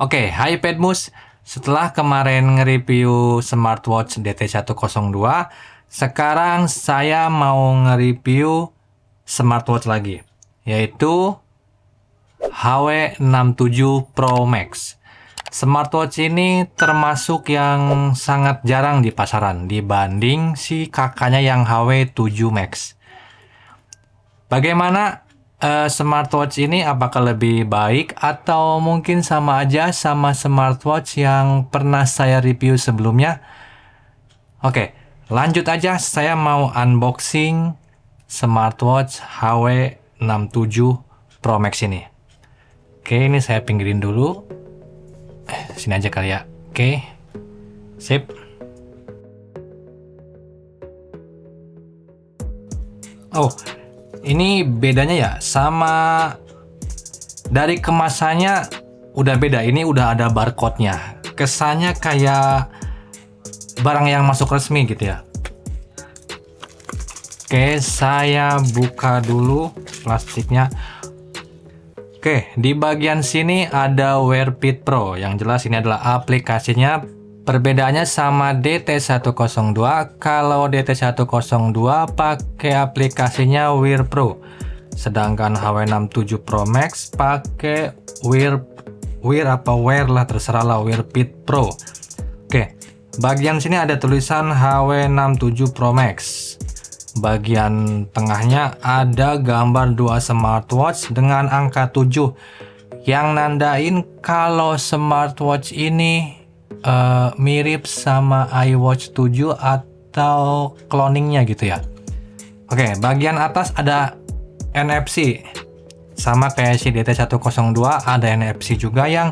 Oke, hai Pedmus. Setelah kemarin nge-review smartwatch DT102, sekarang saya mau nge-review smartwatch lagi, yaitu HW67 Pro Max. Smartwatch ini termasuk yang sangat jarang di pasaran dibanding si kakaknya yang HW7 Max. Bagaimana smartwatch ini, apakah lebih baik atau mungkin sama aja sama smartwatch yang pernah saya review sebelumnya? Oke, lanjut aja, saya mau unboxing smartwatch HW67 Pro Max ini. Oke, ini saya pinggirin dulu. Sini aja kali ya. Oke, sip. Oh, ini bedanya ya, sama dari kemasannya udah beda. Ini udah ada barcode-nya. Kesannya kayak barang yang masuk resmi gitu ya. Oke, saya buka dulu plastiknya. Oke, di bagian sini ada Wearfit Pro. Yang jelas ini adalah aplikasinya. Perbedaannya sama DT102, kalau DT102 pakai aplikasinya Wear Pro, sedangkan HW67 Pro Max pakai Wear lah, terserah lah, Wearfit Pro. Oke, bagian sini ada tulisan HW67 Pro Max. Bagian tengahnya ada gambar dua smartwatch dengan angka 7 yang nandain kalau smartwatch ini mirip sama iWatch 7 atau cloningnya gitu ya. Oke, bagian atas ada NFC. Sama kayak si DT102 ada NFC juga yang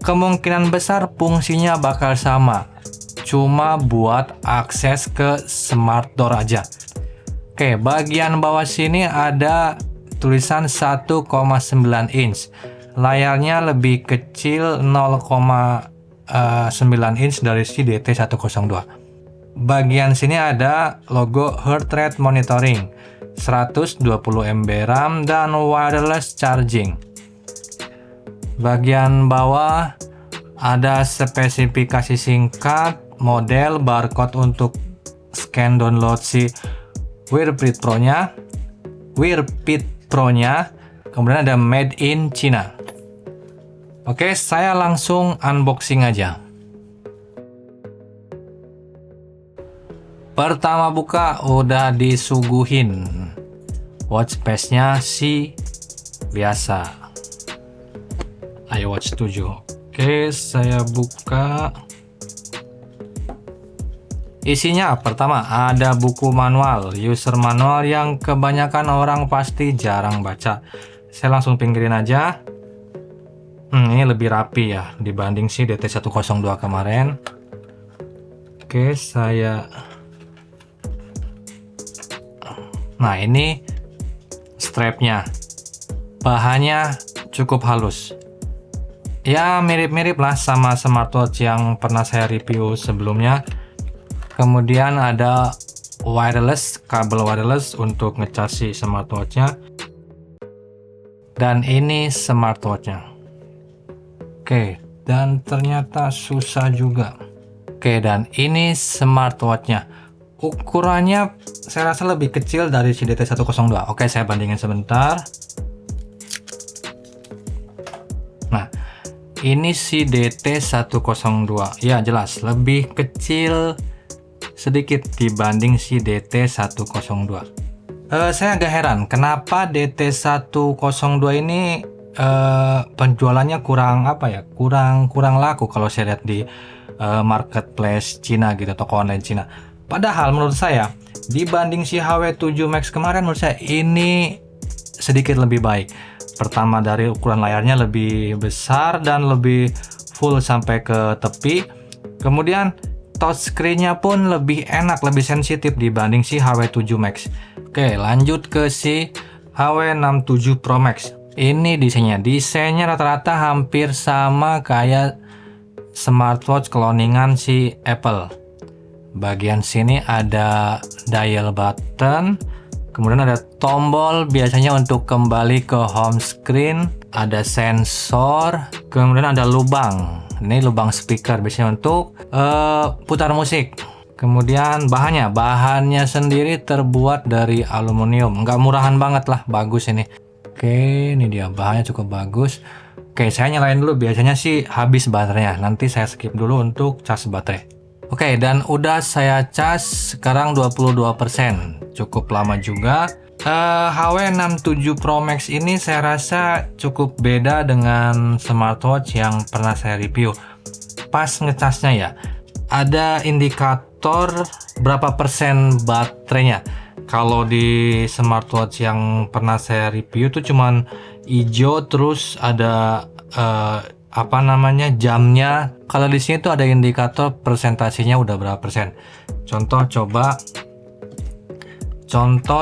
kemungkinan besar fungsinya bakal sama. Cuma buat akses ke smart door aja. Oke, bagian bawah sini ada tulisan 1,9 inch. Layarnya lebih kecil 0,9 inch dari si DT102. Bagian sini ada logo heart rate monitoring, 120 MB RAM dan wireless charging. Bagian bawah ada spesifikasi singkat, model, barcode untuk scan download si Wearfit Pro-nya, kemudian ada made in China. Oke, saya langsung unboxing aja. Pertama buka udah disuguhin watch face-nya si biasa iWatch 7. Oke, saya buka. Isinya pertama ada buku manual, user manual yang kebanyakan orang pasti jarang baca. Saya langsung pinggirin aja. Ini lebih rapi ya dibanding si DT102 kemarin. Oke, nah ini strapnya, bahannya cukup halus. Ya mirip-mirip lah sama smartwatch yang pernah saya review sebelumnya. Kemudian ada kabel wireless untuk ngecas si smartwatchnya. Dan ini smartwatchnya. Oke, dan ternyata susah juga. Oke, dan ini smartwatchnya. Ukurannya saya rasa lebih kecil dari si DT102. Oke, saya bandingin sebentar. Nah, ini si DT102. Ya, jelas lebih kecil sedikit dibanding si DT102. Saya agak heran kenapa DT102 ini penjualannya kurang laku kalau saya lihat di marketplace Cina gitu, toko online Cina. Padahal menurut saya dibanding si HW7 Max kemarin, menurut saya ini sedikit lebih baik. Pertama dari ukuran layarnya lebih besar dan lebih full sampai ke tepi. Kemudian touchscreen-nya pun lebih enak, lebih sensitif dibanding si HW7 Max. Oke, lanjut ke si HW67 Pro Max. Ini desainnya rata-rata hampir sama kayak smartwatch cloningan si Apple. Bagian sini ada dial button, kemudian ada tombol biasanya untuk kembali ke home screen ada sensor, kemudian ada lubang. Ini lubang speaker biasanya untuk putar musik. Kemudian bahannya sendiri terbuat dari aluminium, nggak murahan banget lah, bagus ini. Oke, ini dia bahannya cukup bagus. Oke, saya nyalain dulu, biasanya sih habis baterainya, nanti saya skip dulu untuk cas baterai. Oke, dan udah saya cas sekarang 22%, cukup lama juga. HW67 Pro Max ini saya rasa cukup beda dengan smartwatch yang pernah saya review. Pas ngecasnya ya, ada indikator berapa persen baterainya. Kalau di smartwatch yang pernah saya review tuh cuman hijau, terus ada jamnya. Kalau di sini tuh ada indikator persentasenya udah berapa persen. Contoh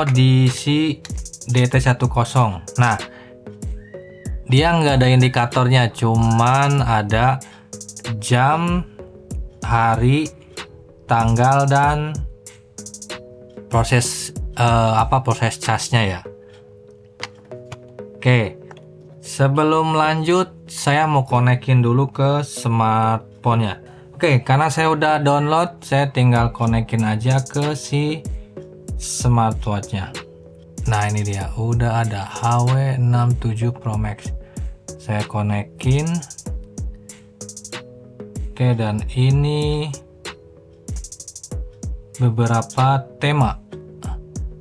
di si DT10. Nah, dia nggak ada indikatornya, cuman ada jam, hari, tanggal, dan proses casnya ya. Oke, sebelum lanjut saya mau konekin dulu ke smartphone-nya. Oke, karena saya udah download, saya tinggal konekin aja ke si smartwatch-nya. Nah, ini dia, udah ada HW67 Pro Max. Saya konekin. Oke, dan ini beberapa tema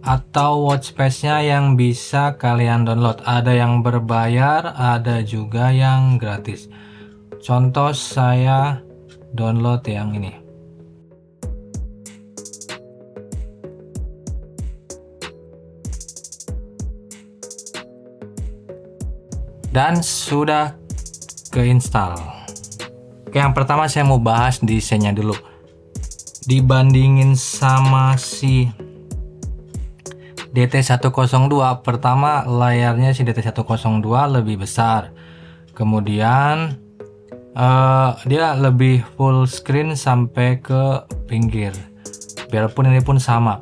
atau watch face-nya yang bisa kalian download. Ada yang berbayar, ada juga yang gratis. Contoh saya download yang ini. Dan sudah keinstall. Oke, yang pertama saya mau bahas desainnya dulu. Dibandingin sama si DT102, pertama layarnya si DT102 lebih besar. Kemudian dia lebih full screen sampai ke pinggir. Biarpun ini pun sama.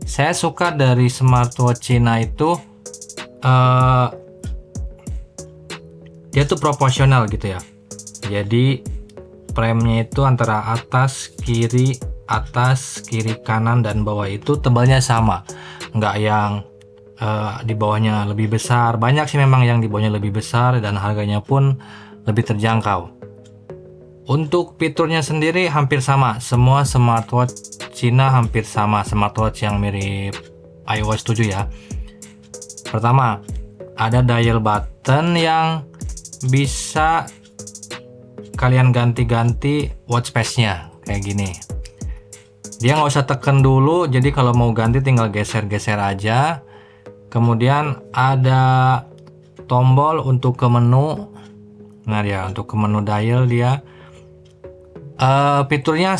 Saya suka dari smartwatch Cina itu dia tuh proporsional gitu ya. Jadi framenya itu antara atas kiri kanan dan bawah itu tebalnya sama, nggak yang di bawahnya lebih besar. Banyak sih memang yang di bawahnya lebih besar dan harganya pun lebih terjangkau. Untuk fiturnya sendiri hampir sama, semua smartwatch Cina hampir sama, smartwatch yang mirip iOS 7 ya. Pertama, ada dial button yang bisa kalian ganti-ganti watch face-nya kayak gini. Dia nggak usah tekan dulu, jadi kalau mau ganti tinggal geser-geser aja. Kemudian ada tombol untuk ke menu. Nah ya, untuk ke menu dial dia fiturnya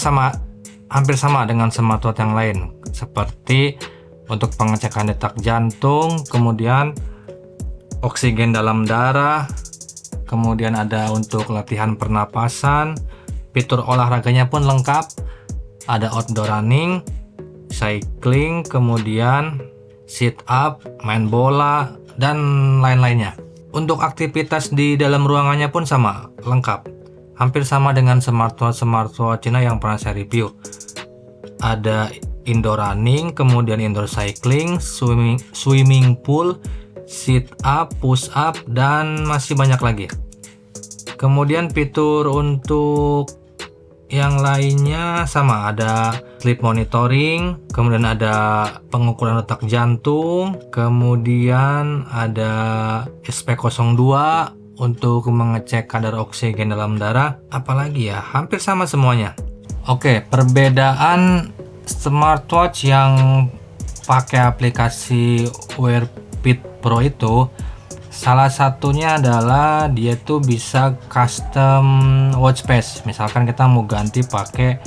hampir sama dengan smartwatch yang lain, seperti untuk pengecekan detak jantung, kemudian oksigen dalam darah, kemudian ada untuk latihan pernapasan. Fitur olahraganya pun lengkap, ada outdoor running, cycling, kemudian sit up, main bola, dan lain-lainnya. Untuk aktivitas di dalam ruangannya pun sama, lengkap, hampir sama dengan smartwatch Cina yang pernah saya review. Ada indoor running, kemudian indoor cycling, swimming pool, sit up, push up, dan masih banyak lagi. Kemudian fitur untuk yang lainnya sama, ada sleep monitoring, kemudian ada pengukuran detak jantung, kemudian ada SP02 untuk mengecek kadar oksigen dalam darah. Apalagi ya, hampir sama semuanya. Oke, perbedaan smartwatch yang pakai aplikasi Wear Fit Pro itu, salah satunya adalah dia tuh bisa custom watch face. Misalkan kita mau ganti pakai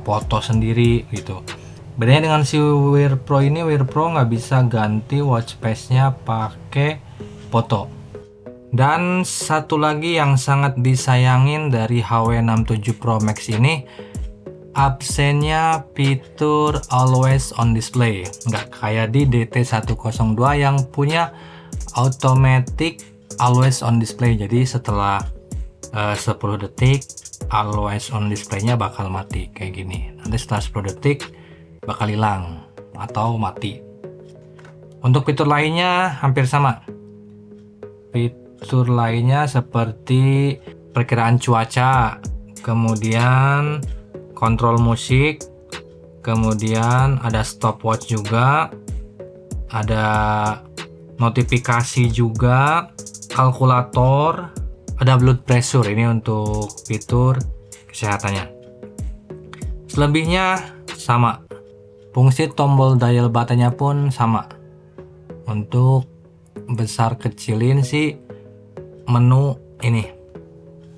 foto sendiri gitu. Bedanya dengan si Wear Pro ini, Wear Pro nggak bisa ganti watch face-nya pakai foto. Dan satu lagi yang sangat disayangin dari HW67 Pro Max ini, absennya fitur always on display. Nggak kayak di DT102 yang punya automatic always on display. Jadi setelah 10 detik always on display-nya bakal mati kayak gini. Nanti setelah 10 detik bakal hilang atau mati. Untuk fitur lainnya hampir sama. Fitur lainnya seperti perkiraan cuaca, kemudian kontrol musik, kemudian ada stopwatch juga, ada notifikasi juga, kalkulator, ada blood pressure. Ini untuk fitur kesehatannya. Selebihnya sama. Fungsi tombol dial buttonnya pun sama. Untuk besar kecilin si menu ini.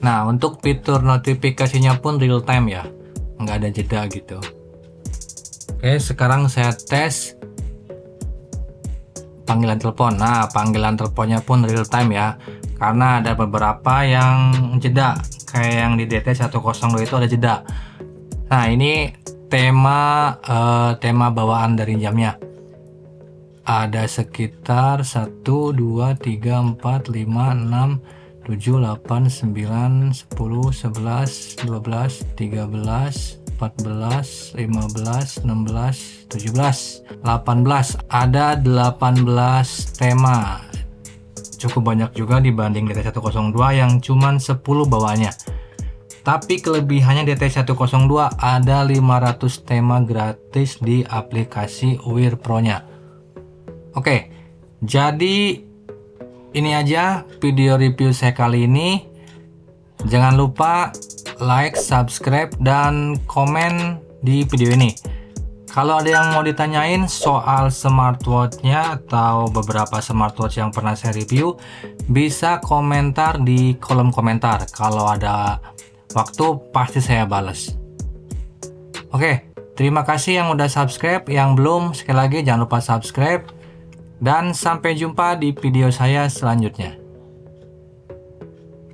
Nah, untuk fitur notifikasinya pun real time ya, nggak ada jeda gitu. Oke, sekarang saya tes panggilan telepon. Nah, panggilan teleponnya pun real time ya, karena ada beberapa yang jeda, kayak yang di DT102 itu ada jeda. Nah, ini tema bawaan dari jamnya. Ada sekitar 1, 2, 3, 4, 5, 6, 7, 8, 9, 10, 11, 12, 13, 14, 15, 16, 17, 18. Ada 18 tema. Cukup banyak juga dibanding DT102 yang cuman 10 bawaannya. Tapi kelebihannya DT102 ada 500 tema gratis di aplikasi Wear Pro-nya. Oke, jadi ini aja video review saya kali ini. Jangan lupa like, subscribe, dan komen di video ini. Kalau ada yang mau ditanyain soal smartwatch-nya atau beberapa smartwatch yang pernah saya review, bisa komentar di kolom komentar. Kalau ada waktu pasti saya balas. Oke, terima kasih yang udah subscribe. Yang belum, sekali lagi jangan lupa subscribe. Dan sampai jumpa di video saya selanjutnya.